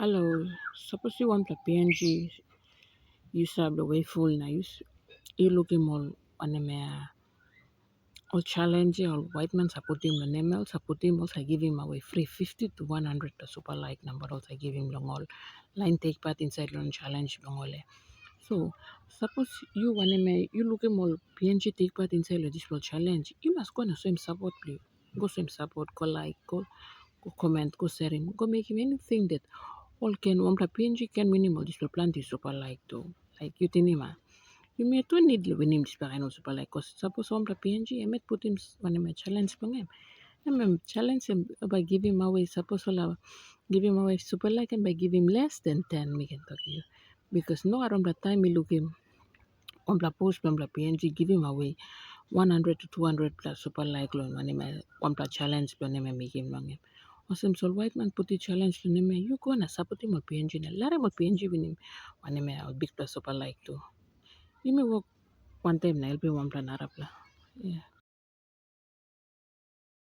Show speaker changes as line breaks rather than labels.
Hello, suppose you want the PNG, you serve the way full na you looking more anime or challenge or white man support him the name else support him also give him away free 50 to 100 the super like number also give him long all line take part inside long challenge long all. So suppose you anime you looking more PNG take part inside the this world challenge, you must go and show him support please. Go show him support, go like, go comment, go share him, go make him anything that all can one PNG can minimal this will plant is super like to like you tinima. You may to need when him this no super like cause suppose one PNG I might put him one of my challenge pang him. I challenge him by giving him away suppose all give him away super like and by give him less than 10 we can talk you. Because no around that time we look him on the post on the PNG give him away 100 to 200 plus super like loan when him on the challenge when him make him long him. Awesome so white man put the challenge to him you go and support him on PNG na let him on PNG win him when him a big plus super like too. You may work one time na help him one plan Arab lah. Yeah.